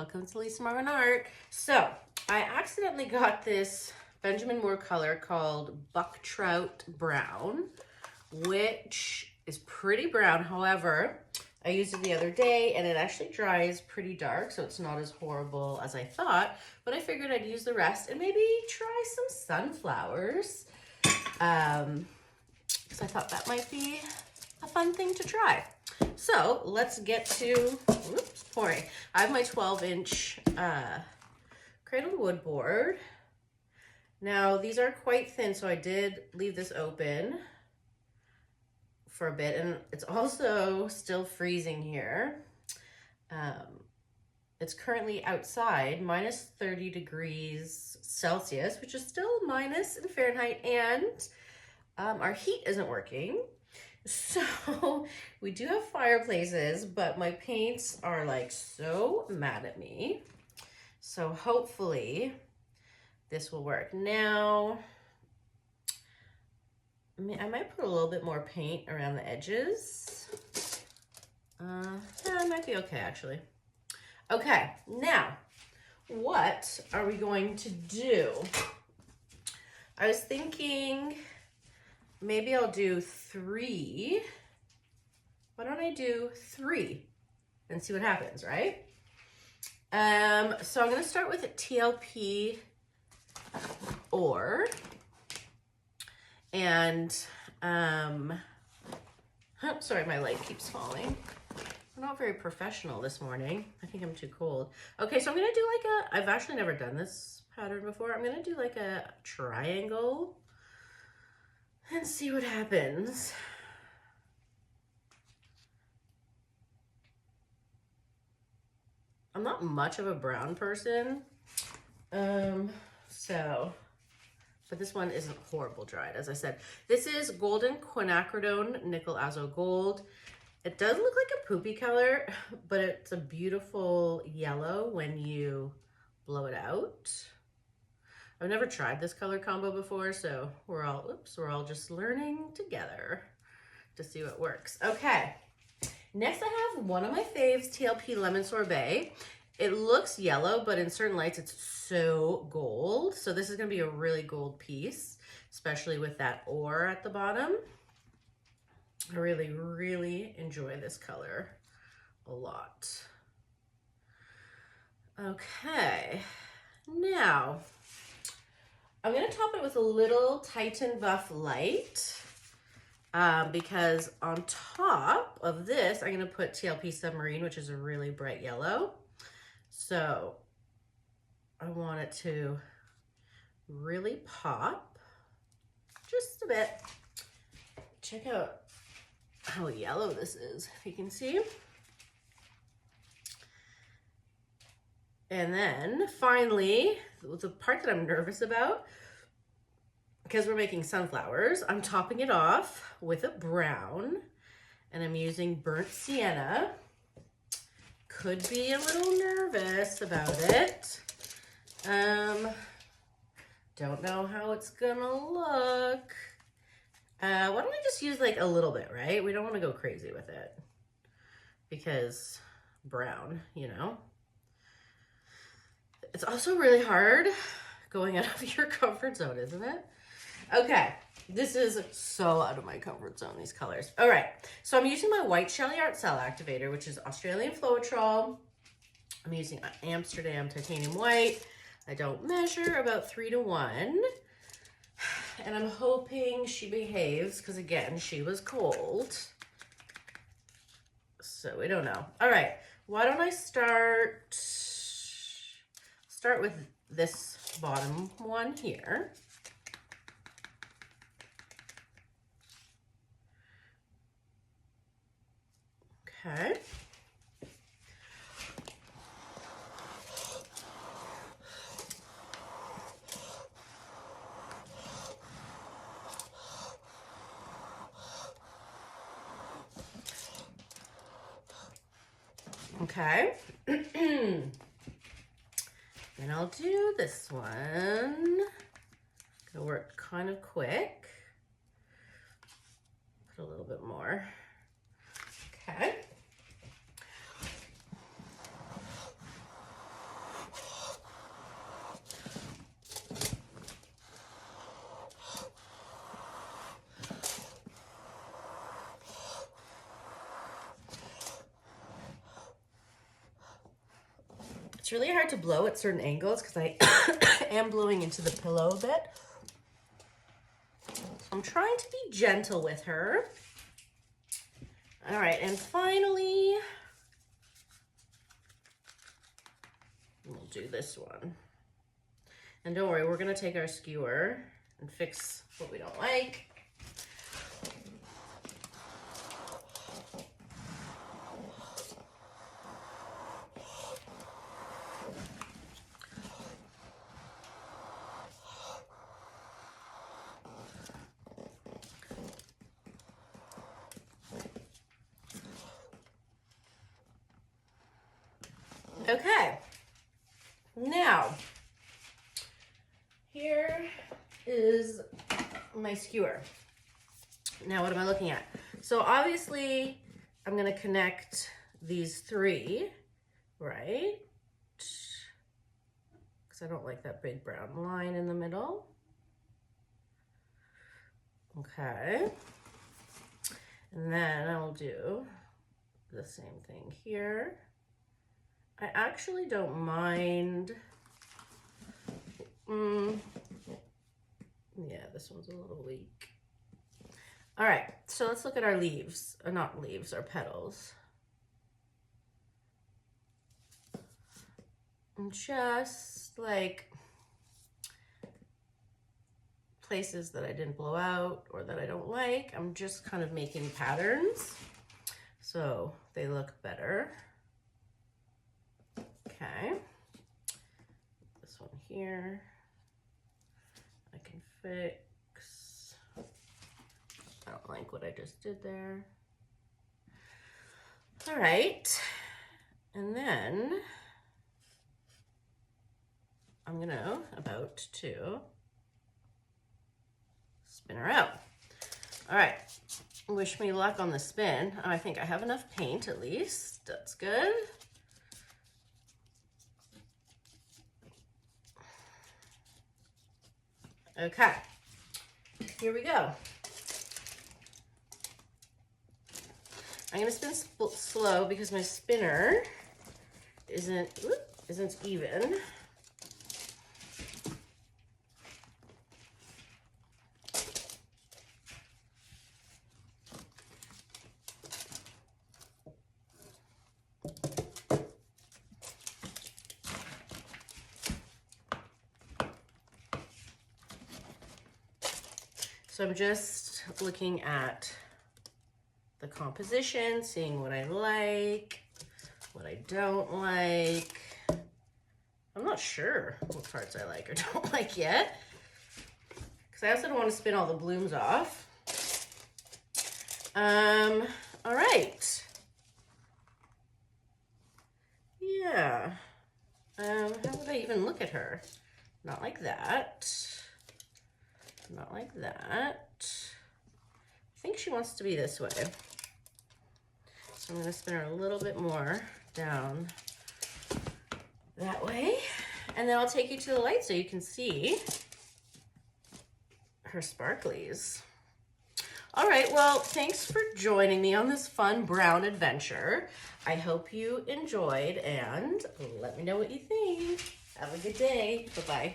welcome to Lisa Marvin Art. So, I accidentally got this Benjamin Moore color called Buck Trout Brown, which is pretty brown. However, I used it the other day and it actually dries pretty dark, so it's not as horrible as I thought, but I figured I'd use the rest and maybe try some sunflowers. So I thought that might be a fun thing to try. So let's get to, pouring. I have my 12-inch cradled wood board. Now these are quite thin, so I did leave this open for a bit, and it's also still freezing here. It's currently outside, minus 30 degrees Celsius, which is still minus in Fahrenheit, and our heat isn't working. So we do have fireplaces, but my paints are like so mad at me. So hopefully this will work. Now, I might put a little bit more paint around the edges. Yeah, it might be okay actually. Okay, now what are we going to do? I was thinking maybe I'll do 3. Why don't I do 3 and see what happens, right? So I'm gonna start with a TLP ore. And, sorry, my light keeps falling. I'm not very professional this morning. I think I'm too cold. Okay, so I'm gonna do like I've actually never done this pattern before. I'm gonna do like a triangle and see what happens. I'm not much of a brown person, but this one isn't horrible dried, as I said. This is Golden Quinacridone Nickel Azo Gold. It does look like a poopy color, but it's a beautiful yellow when you blow it out. I've never tried this color combo before, so we're all just learning together to see what works. Okay, next I have one of my faves, TLP Lemon Sorbet. It looks yellow, but in certain lights it's so gold. So this is gonna be a really gold piece, especially with that ore at the bottom. I really, really enjoy this color a lot. Okay, now I'm gonna top it with a little Titan Buff Light because on top of this, I'm gonna put TLP Submarine, which is a really bright yellow. So I want it to really pop just a bit. Check out how yellow this is, if you can see. And then finally, the part that I'm nervous about, because we're making sunflowers, I'm topping it off with a brown, and I'm using burnt sienna. Could be a little nervous about it. Don't know how it's gonna look. Why don't I just use like a little bit, right? We don't want to go crazy with it because brown, you know. It's also really hard going out of your comfort zone, isn't it? Okay, this is so out of my comfort zone, these colors. All right, so I'm using my white Shelly Art Cell Activator, which is Australian Floetrol. I'm using Amsterdam Titanium White. I don't measure, about 3 to 1. And I'm hoping she behaves, because again, she was cold. So we don't know. All right, why don't I start with this bottom one here. Okay. Okay. And I'll do this one. Gonna work kind of quick. Put a little bit more. Okay. It's really hard to blow at certain angles because I am blowing into the pillow a bit. So I'm trying to be gentle with her. All right, and finally, we'll do this one. And don't worry, we're gonna take our skewer and fix what we don't like. Okay, now, here is my skewer. Now, what am I looking at? So obviously, I'm gonna connect these three, right? Because I don't like that big brown line in the middle. Okay. And then I'll do the same thing here. I actually don't mind. Yeah, this one's a little weak. All right, so let's look at our leaves, or not leaves, our petals. And just like places that I didn't blow out or that I don't like, I'm just kind of making patterns so they look better. Okay, this one here, I can fix. I don't like what I just did there. All right, and then I'm about to spin her out. All right, wish me luck on the spin. I think I have enough paint at least, that's good. Okay, here we go. I'm gonna spin slow because my spinner isn't even. So I'm just looking at the composition, seeing what I like, what I don't like. I'm not sure what parts I like or don't like yet, because I also don't want to spin all the blooms off. All right. Yeah. How would I even look at her? Not like that. Not like that. I think she wants to be this way. So I'm going to spin her a little bit more down that way. And then I'll take you to the light so you can see her sparklies. All right, well, thanks for joining me on this fun brown adventure. I hope you enjoyed, and let me know what you think. Have a good day. Bye-bye.